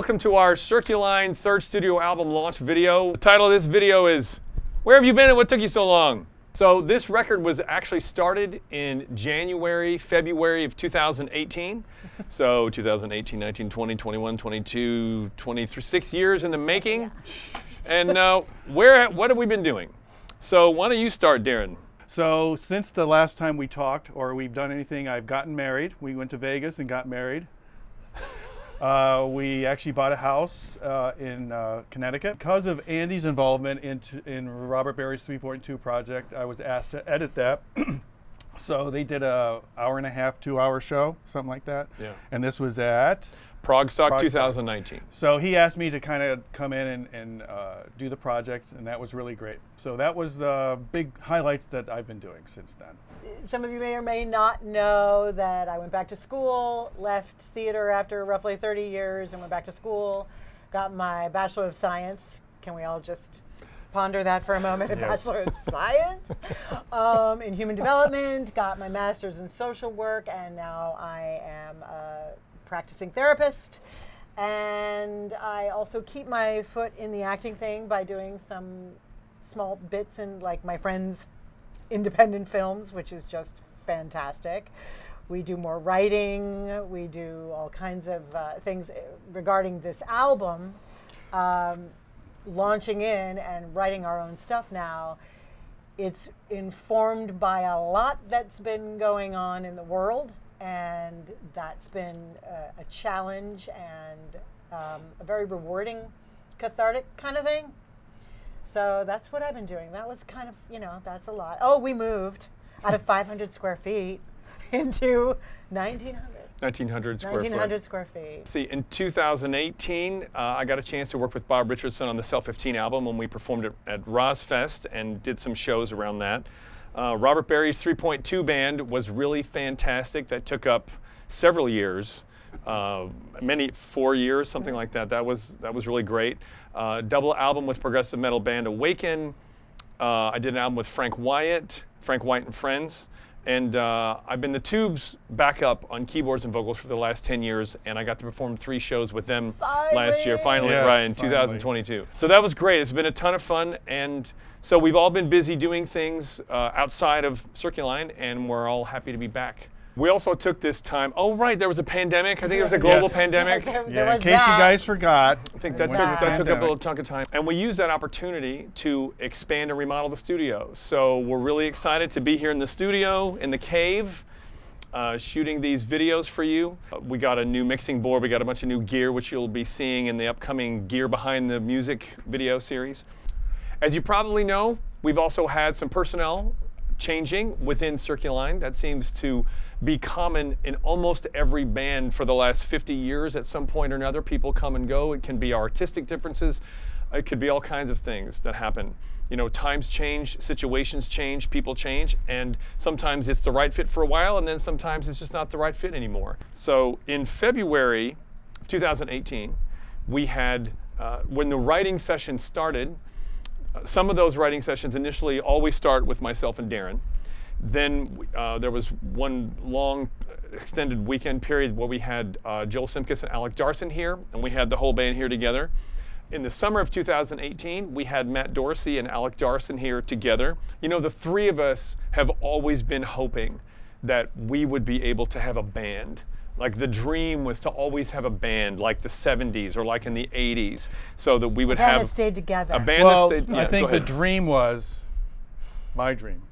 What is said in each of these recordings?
welcome to our Circuline third studio album launch video. The title of this video is, Where Have You Been and What Took You So Long? So this record was actually started in January, February of 2018. So 2018, 19, 20, 21, 22, 23, 6 years in the making. And what have we been doing? So why don't you start, Darren? So since the last time we talked, or we've done anything, I've gotten married. We went to Vegas and got married. We actually bought a house in Connecticut. Because of Andy's involvement in Robert Barry's 3.2 project, I was asked to edit that. So they did a hour-and-a-half, 2-hour show, something like that. Yeah. And this was at Progstock 2019. So he asked me to kind of come in and do the project, and that was really great. So that was the big highlights that I've been doing since then. Some of you may or may not know that I went back to school, left theater after roughly 30 years and went back to school, got my Bachelor of Science. Can we all just ponder that for a moment? A Yes. Bachelor of Science in Human Development, got my Master's in Social Work, and now I am a practicing therapist. And I also keep my foot in the acting thing by doing some small bits in like my friends' independent films, which is just fantastic. We do more writing. We do all kinds of things regarding this album. Launching in and writing our own stuff now, it's informed by a lot that's been going on in the world, and that's been a challenge and a very rewarding, cathartic kind of thing. So that's what I've been doing. That was kind of, that's a lot. Oh, we moved out of 500 square feet into 1,900. 1,900 square feet. 1,900 square feet. See, in 2018, I got a chance to work with Bob Richardson on the Cell 15 album when we performed it at Rozfest and did some shows around that. Robert Barry's 3.2 band was really fantastic. That took up several years, 4 years, something like that. That was really great. Double album with progressive metal band Awaken. I did an album with Frank Wyatt and Friends. And I've been the Tubes backup on keyboards and vocals for the last 10 years, and I got to perform 3 shows with them last year, finally, yes, right, in 2022. So that was great. It's been a ton of fun, and so we've all been busy doing things outside of Circuline, and we're all happy to be back. We also took this time, oh right, there was a pandemic. I think there was a global pandemic. Yeah, in case you guys forgot. I think that took up a little chunk of time. And we used that opportunity to expand and remodel the studio. So we're really excited to be here in the studio, in the cave, shooting these videos for you. We got a new mixing board. We got a bunch of new gear, which you'll be seeing in the upcoming Gear Behind the Music video series. As you probably know, we've also had some personnel changing within Circuline. That seems to be common in almost every band for the last 50 years. At some point or another, people come and go. It can be artistic differences. It could be all kinds of things that happen. Times change, situations change, people change, and sometimes it's the right fit for a while, and then sometimes it's just not the right fit anymore. So in February of 2018, we had, when the writing session started, some of those writing sessions initially always start with myself and Darren. Then there was one long extended weekend period where we had Joel Simkus and Alec Darson here, and we had the whole band here together. In the summer of 2018, we had Matt Dorsey and Alec Darson here together. The 3 of us have always been hoping that we would be able to have a band. Like the dream was to always have a band like the 70s or like in the 80s, so that we would have a band that stayed together. A band that stayed, I think the dream was, my dream,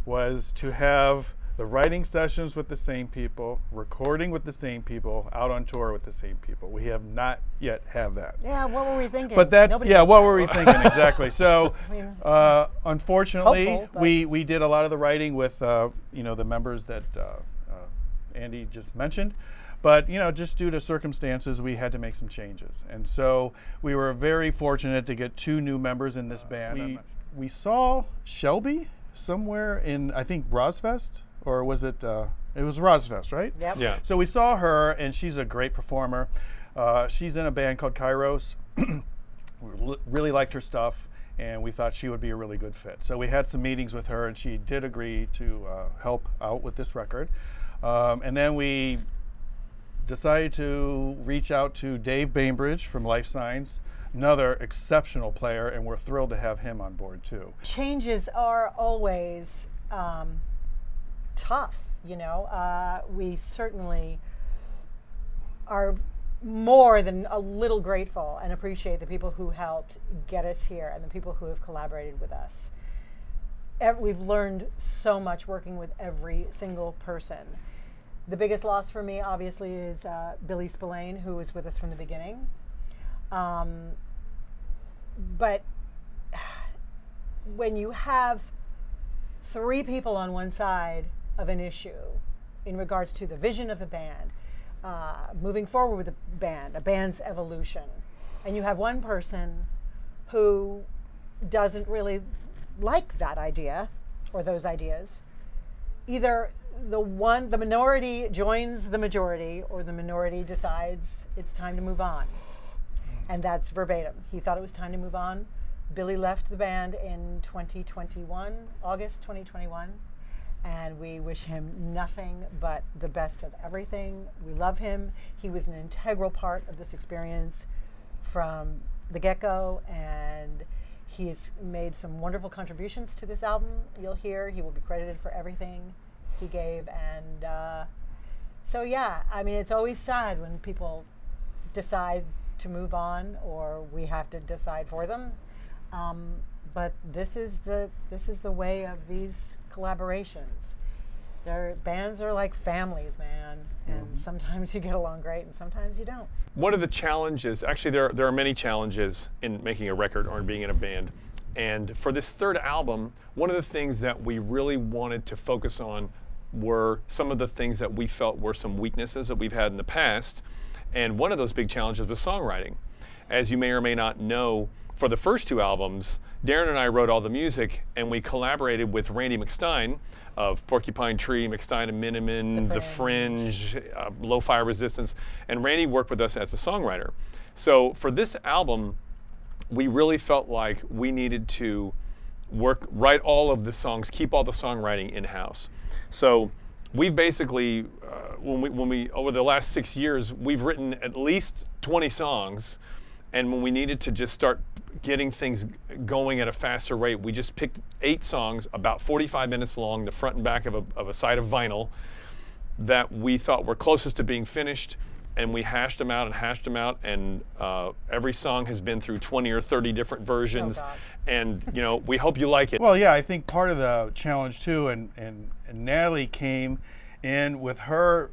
was to have the writing sessions with the same people, recording with the same people, out on tour with the same people. We have not yet have that. Yeah, what were we thinking? But that's, Nobody yeah, does what that. were we thinking exactly? So, unfortunately, Hopeful, but- we did a lot of the writing with, the members that Andy just mentioned. But, just due to circumstances, we had to make some changes. And so we were very fortunate to get 2 new members in this band. We saw Shelby somewhere in, I think, Rozfest, or was it was Rozfest, right? Yep. Yeah. So we saw her, and she's a great performer. She's in a band called Kairos. We really liked her stuff, and we thought she would be a really good fit. So we had some meetings with her, and she did agree to help out with this record. And then we decided to reach out to Dave Bainbridge from Life Signs, another exceptional player, and we're thrilled to have him on board too. Changes are always tough, you know. We certainly are more than a little grateful and appreciate the people who helped get us here and the people who have collaborated with us. We've learned so much working with every single person. The biggest loss for me, obviously, is Billy Spillane, who was with us from the beginning. But when you have 3 people on one side of an issue in regards to the vision of the band, moving forward with the band, a band's evolution, and you have one person who doesn't really like that idea or those ideas, either the minority joins the majority, or the minority decides it's time to move on. And that's verbatim. He thought it was time to move on. Billy left the band in 2021, August 2021, and we wish him nothing but the best of everything. We love him. He was an integral part of this experience from the get-go, and he's made some wonderful contributions to this album. You'll hear he will be credited for everything he gave, and so yeah, I mean, it's always sad when people decide to move on, or we have to decide for them. But this is the way of these collaborations. Bands are like families, man, and sometimes you get along great, and sometimes you don't. One of the challenges, actually there are many challenges in making a record or in being in a band. And for this 3rd album, one of the things that we really wanted to focus on were some of the things that we felt were some weaknesses that we've had in the past. And one of those big challenges was songwriting. As you may or may not know, for the first 2 albums, Darren and I wrote all the music, and we collaborated with Randy McStein of Porcupine Tree, McStein and Miniman, The Fringe, Low Fire Resistance, and Randy worked with us as a songwriter. So for this album, we really felt like we needed to write all of the songs, keep all the songwriting in-house. So we've basically, over the last 6 years, we've written at least 20 songs, and when we needed to just start getting things going at a faster rate, we just picked 8 songs, about 45 minutes long, the front and back of a side of vinyl, that we thought were closest to being finished, and we hashed them out, and every song has been through 20 or 30 different versions. Oh, and you know, we hope you like it. Well, yeah, I think part of the challenge too, and Natalie came in with her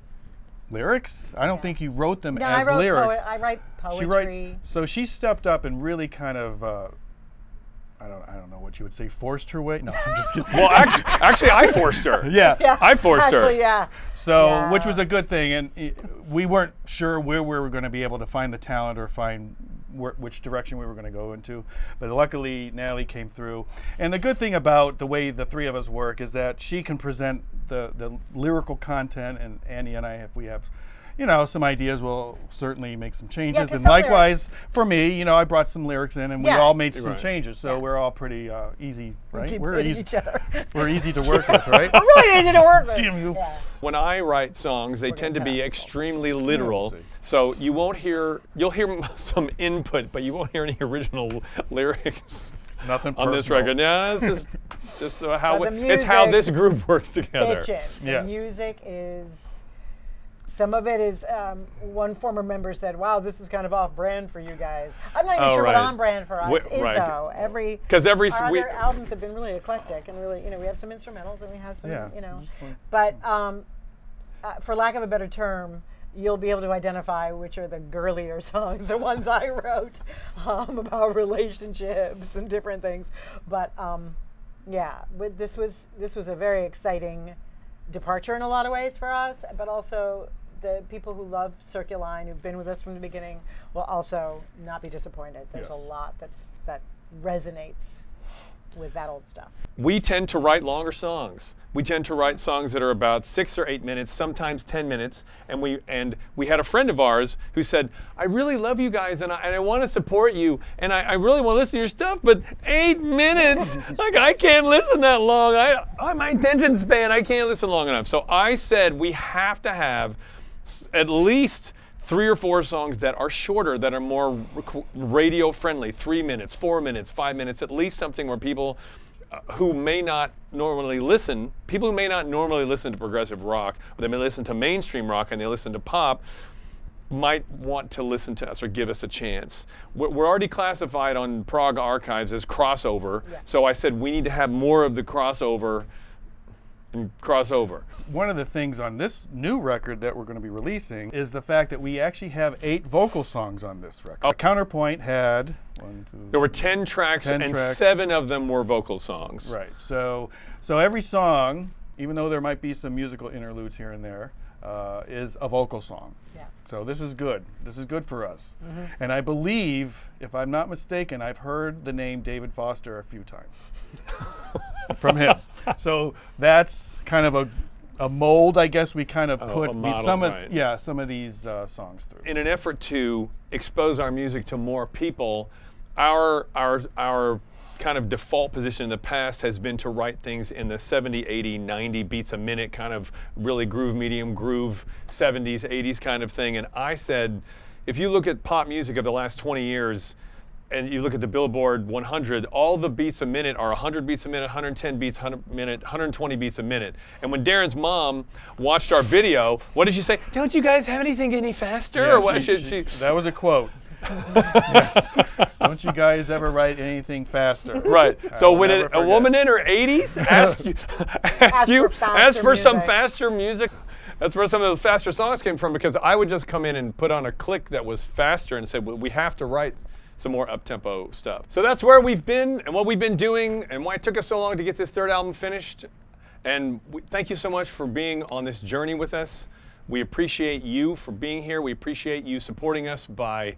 lyrics. I don't think you wrote them as lyrics. I write poetry. So she stepped up and really kind of, I don't know what you would say, forced her way. No, I'm just kidding. Well, actually, I forced her. Yeah, I forced her. Yeah. So, which was a good thing, and we weren't sure where we were going to be able to find the talent or find which direction we were going to go into, but luckily Natalie came through. And the good thing about the way the 3 of us work is that she can present the lyrical content, and Andy and I, if we have, you know, some ideas, we'll certainly make some changes. And likewise for me, you know, I brought some lyrics in, and we all made some changes. So we're all pretty easy, right? We're easy. Each other. We're easy to work with, right? We're really easy to work with. Yeah. When I write songs, they tend to be extremely literal. So you'll hear some input, but you won't hear any original lyrics. Nothing on this record. Yeah, it's just how it's how this group works together. The music is. Some of it is, one former member said, wow, this is kind of off-brand for you guys. I'm not even sure what on-brand for us is, though. Our other albums have been really eclectic, and really, you know, we have some instrumentals and we have some, you know. But for lack of a better term, you'll be able to identify which are the girlier songs, the ones I wrote about relationships and different things. But yeah, this was a very exciting departure in a lot of ways for us, but also the people who love Circuline, who've been with us from the beginning, will also not be disappointed. There's a lot that resonates with that old stuff. We tend to write longer songs. We tend to write songs that are about 6 or 8 minutes, sometimes 10 minutes. And we had a friend of ours who said, I really love you guys, and I want to support you, and I really want to listen to your stuff, but 8 minutes, like I can't listen that long. My attention span, I can't listen long enough. So I said we have to have at least 3 or 4 songs that are shorter, that are more radio friendly, 3 minutes, 4 minutes, 5 minutes, at least something where people who may not normally listen, people who may not normally listen to progressive rock, or they may listen to mainstream rock and they listen to pop, might want to listen to us or give us a chance. We're already classified on Prog Archives as crossover, so I said we need to have more of the crossover and crossover. One of the things on this new record that we're going to be releasing is the fact that we actually have 8 vocal songs on this record. Counterpoint had there were 10 tracks, 10 and tracks. 7 of them were vocal songs. Right. So every song, even though there might be some musical interludes here and there, is a vocal song. Yeah. So this is good. This is good for us. And I believe, if I'm not mistaken, I've heard the name David Foster a few times from him. So that's kind of a mold, I guess, we kind of put some of these songs through. In an effort to expose our music to more people, our kind of default position in the past has been to write things in the 70, 80, 90 beats a minute, kind of really groove, medium groove, 70s, 80s kind of thing. And I said, if you look at pop music of the last 20 years, and you look at the Billboard 100, all the beats a minute are 100 beats a minute, 110 beats a minute, 120 beats a minute. And when Darren's mom watched our video, what did she say? Don't you guys have anything any faster? Yeah, or what? That was a quote. Yes. Don't you guys ever write anything faster? Right. So when a woman in her 80s asks for some faster music, that's where some of the faster songs came from, because I would just come in and put on a click that was faster and say, well, we have to write some more up-tempo stuff. So that's where we've been and what we've been doing and why it took us so long to get this 3rd album finished. And thank you so much for being on this journey with us. We appreciate you for being here. We appreciate you supporting us by,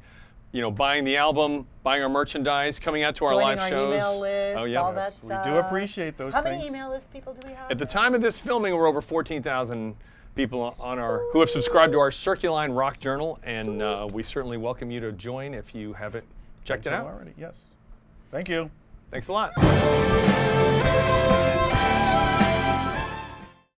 buying the album, buying our merchandise, coming out to our live shows. Joining our email list, all that stuff. We do appreciate those things. How many email list people do we have? At the time of this filming, we're over 14,000 people who have subscribed to our Circuline Rock Journal, and we certainly welcome you to join if you haven't checked it out already. Yes. Thank you. Thanks a lot.